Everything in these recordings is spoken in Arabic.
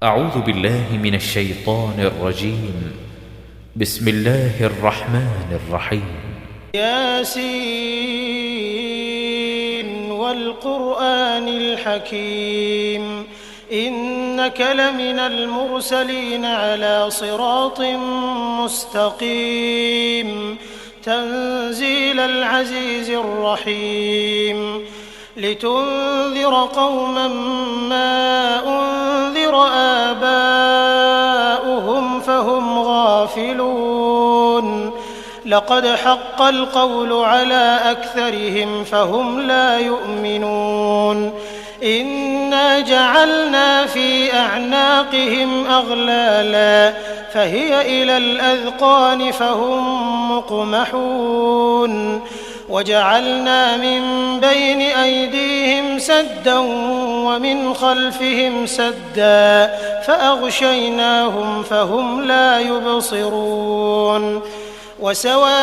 أعوذ بالله من الشيطان الرجيم. بسم الله الرحمن الرحيم. ياسين والقرآن الحكيم إنك لمن المرسلين على صراط مستقيم تنزيل العزيز الرحيم لتنذر قوما ما أنذر آباؤهم فهم غافلون لقد حق القول على أكثرهم فهم لا يؤمنون إنا جعلنا في أعناقهم أغلالا فهي إلى الأذقان فهم مقمحون وجعلنا من بين أيديهم سدا ومن خلفهم سدا فأغشيناهم فهم لا يبصرون وسواء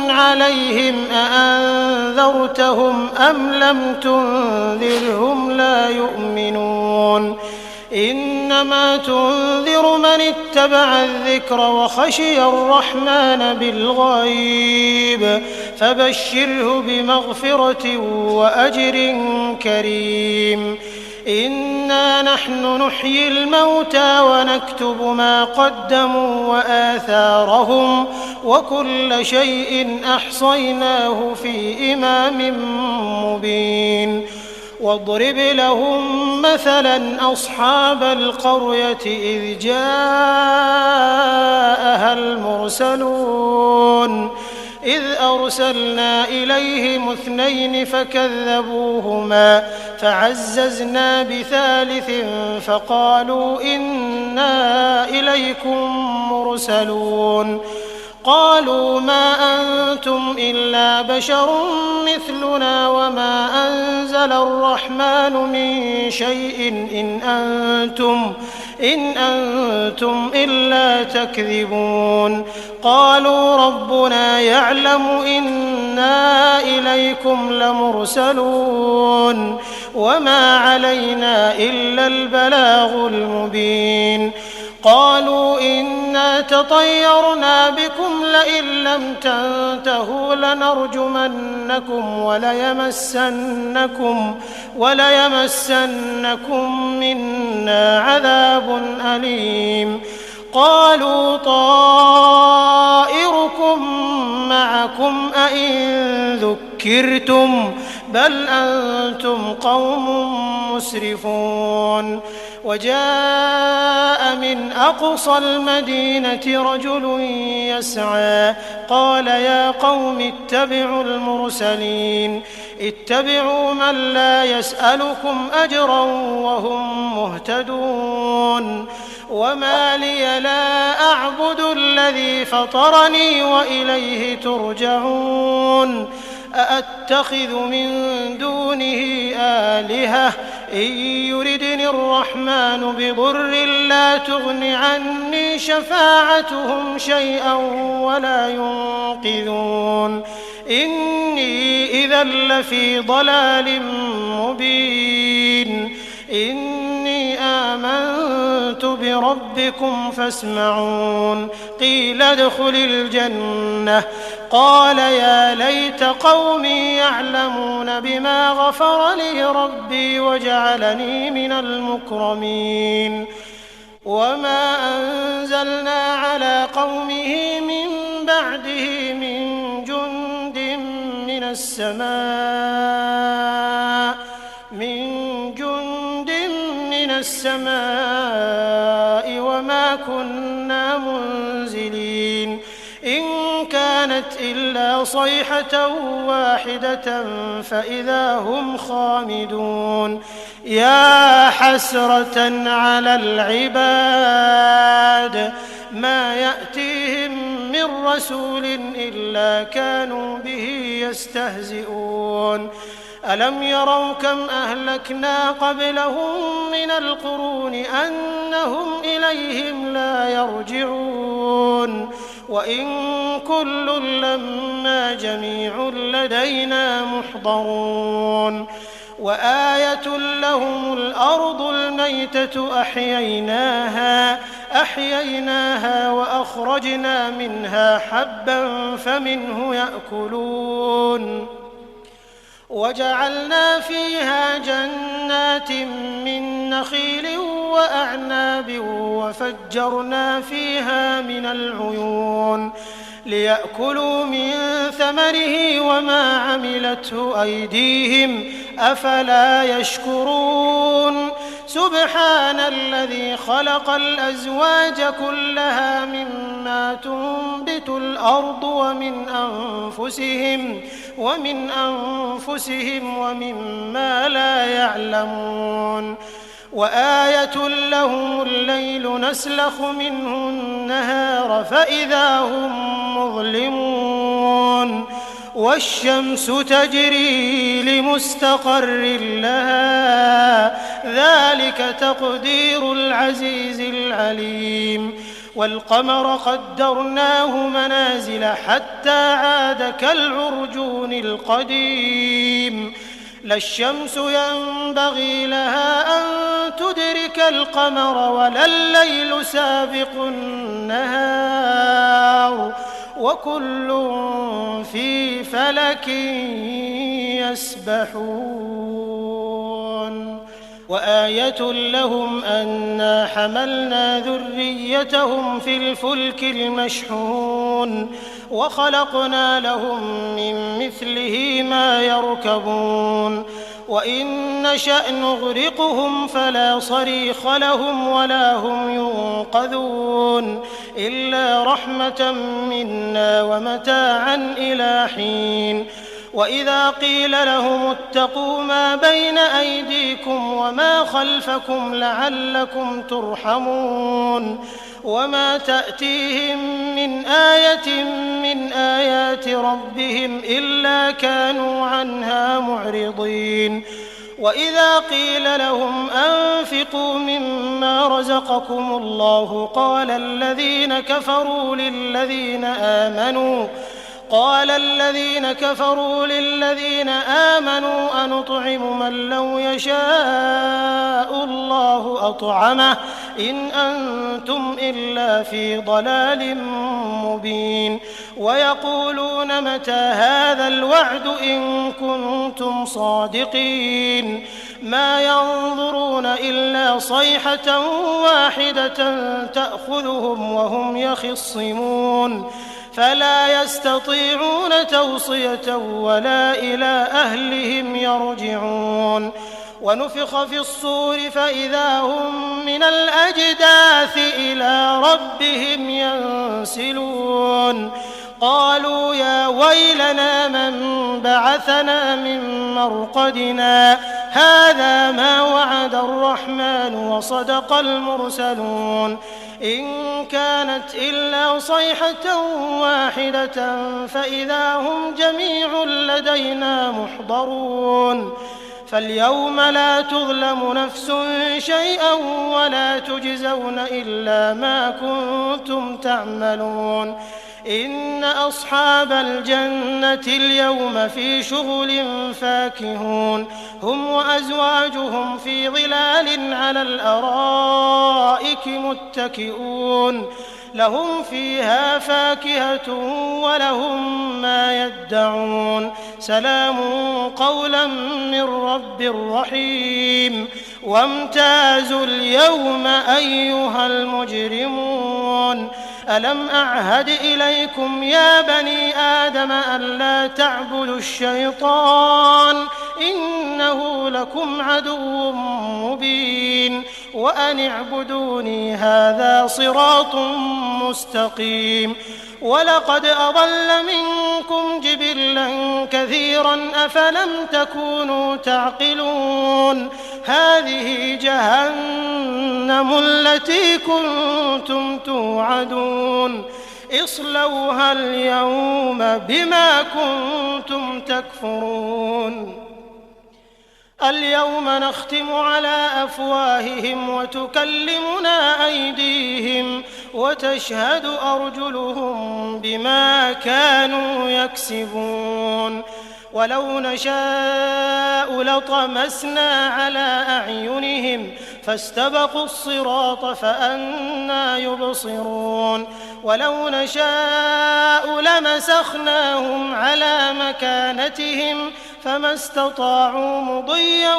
عليهم أأنذرتهم أم لم تنذرهم لا يؤمنون إنما تنذر من اتبع الذكر وخشي الرحمن بالغيب فبشره بمغفرة وأجر كريم إنا نحن نحيي الموتى ونكتب ما قدموا وآثارهم وكل شيء أحصيناه في إمام مبين واضرب لهم مثلا أصحاب القرية إذ جاءها المرسلون إذ أرسلنا إليهم 2 فكذبوهما فعززنا بثالث فقالوا إنا إليكم مرسلون قالوا ما أنتم إلا بشر مثلنا وما أنزل الرحمن من شيء إن أنتم إلا تكذبون قالوا ربنا يعلم إنا إليكم لمرسلون وما علينا إلا البلاغ المبين قالوا إنا تطيرنا بكم لئن لم تنتهوا لنرجمنكم وليمسنكم منا عذاب أليم قالوا طائركم معكم أئن ذكرتم بل أنتم قوم مسرفون وجاء من أقصى المدينة رجل يسعى قال يا قوم اتبعوا المرسلين اتبعوا من لا يسألكم أجرا وهم مهتدون وما لي لا أعبد الذي فطرني وإليه ترجعون أأتخذ من دونه آلهة إن يردني الرحمن بضر لا تغن عني شفاعتهم شيئا ولا ينقذون إني إذا لفي ضلال مبين إني آمنت بربكم فاسمعون قيل ادخل الجنة قال يا ليت قومي يعلمون بما غفر لي ربي وجعلني من المكرمين وما أنزلنا على قومه من بعده من جند من السماء وما كنا منزلين إن كانت إلا صيحة واحدة فإذا هم خامدون يا حسرة على العباد ما يأتيهم من رسول إلا كانوا به يستهزئون ألم يروا كم أهلكنا قبلهم من القرون أنهم إليهم لا يرجعون وإن كل لما جميع لدينا محضرون وآية لهم الأرض الميتة أحييناها وأخرجنا منها حبا فمنه يأكلون وجعلنا فيها جنات من نخيل وأعناب وفجرنا فيها من العيون ليأكلوا من ثمره وما عملته أيديهم أفلا يشكرون سبحان الذي خلق الأزواج كلها مما تنبت الأرض ومن أنفسهم ومما لا يعلمون وآية لهم الليل نسلخ منه النهار فإذا هم مظلمون والشمس تجري لمستقر لها ذلك تقدير العزيز العليم والقمر قدرناه منازل حتى عاد كالعرجون القديم لا الشمس ينبغي لها أن تدرك القمر ولا الليل سابق النهار وكل في فلك يسبحون وآية لهم أنا حملنا ذريتهم في الفلك المشحون وخلقنا لهم من مثله ما يركبون وإن نشأ نغرقهم فلا صريخ لهم ولا هم ينقذون إلا رحمة منا ومتاعا إلى حين وإذا قيل لهم اتقوا ما بين أيديكم وما خلفكم لعلكم ترحمون وما تأتيهم من آية من آيات ربهم إلا كانوا عنها معرضين وإذا قيل لهم أنفقوا مما رزقكم الله قال الذين كفروا للذين آمنوا أنطعم من لو يشاء الله أطعمه إن أنتم إلا في ضلال مبين ويقولون متى هذا الوعد إن كنتم صادقين ما ينظرون إلا صيحة واحدة تأخذهم وهم يخصمون فلا يستطيعون توصية ولا إلى أهلهم يرجعون ونفخ في الصور فإذا هم من الأجداث إلى ربهم ينسلون قالوا يا ويلنا من بعثنا من مرقدنا هذا ما وعد الرحمن وصدق المرسلون إن كانت إلا صيحة واحدة فإذا هم جميع لدينا محضرون فاليوم لا تظلم نفس شيئا ولا تجزون إلا ما كنتم تعملون إن أصحاب الجنة اليوم في شغل فاكهون هم وأزواجهم في ظلال على الأرائك متكئون لهم فيها فاكهة ولهم ما يدعون سلام قولا من رب رحيم وامتازوا اليوم أيها المجرمون ألم أعهد إليكم يا بني آدم ألا تعبدوا الشيطان إنه لكم عدو مبين وأن اعبدوني هذا صراط مستقيم ولقد أضل منكم جبلا كثيرا أفلم تكونوا تعقلون هذه جهنم التي كنتم توعدون اصلوها اليوم بما كنتم تكفرون اليوم نختم على أفواههم وتكلمنا أيديهم وتشهد أرجلهم بما كانوا يكسبون ولو نشاء لطمسنا على أعينهم فاستبقوا الصراط فأنى يبصرون ولو نشاء لمسخناهم على مكانتهم فما استطاعوا مضيا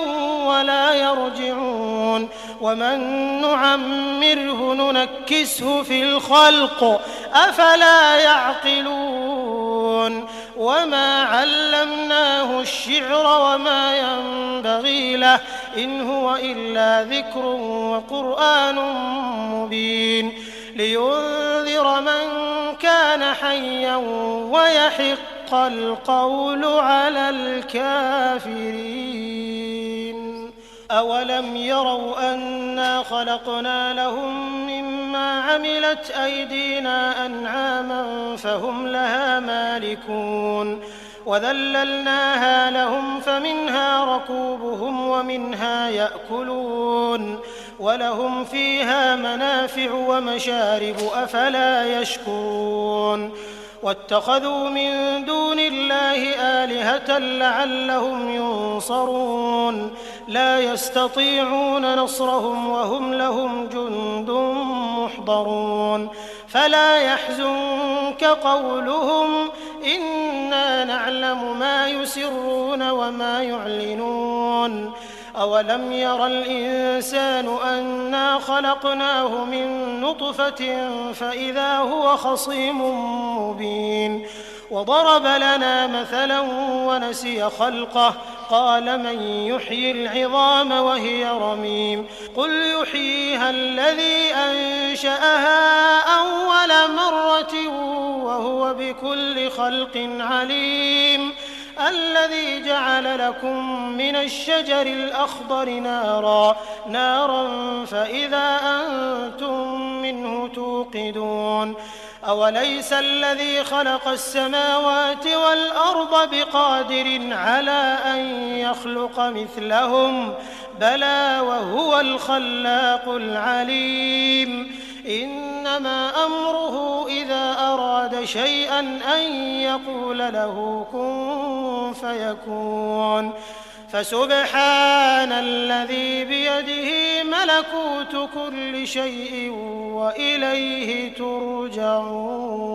ولا يرجعون ومن نعمره ننكسه في الخلق أفلا يعقلون وما علمناه الشعر وما ينبغي له إن هو إلا ذكر وقرآن مبين لينذر من كان حيا ويحق القول على الكافرين أولم يروا أنا خلقنا لهم مما عملت أيدينا أنعاما فهم لها مالكون وذللناها لهم فمنها ركوبهم ومنها يأكلون ولهم فيها منافع ومشارب أفلا يشكرون واتخذوا من دون الله آلهة لعلهم ينصرون لا يستطيعون نصرهم وهم لهم جند محضرون فلا يحزنك قولهم إنا نعلم ما يسرون وما يعلنون أولم ير الإنسان أنا خلقناه من نطفة فإذا هو خصيم مبين وضرب لنا مثلا ونسي خلقه قال من يحيي العظام وهي رميم قل يحييها الذي أنشأها أول مرة وهو بكل خلق عليم الذي جعل لكم من الشجر الأخضر نارا فإذا أنتم منه توقدون أوليس الذي خلق السماوات والأرض بقادر على أن يخلق مثلهم بلى وهو الخلاق العليم إنما أمره إذا أراد شيئا أن يقول له كن فيكون فسبحان الذي بيده ملكوت كل شيء وإليه ترجعون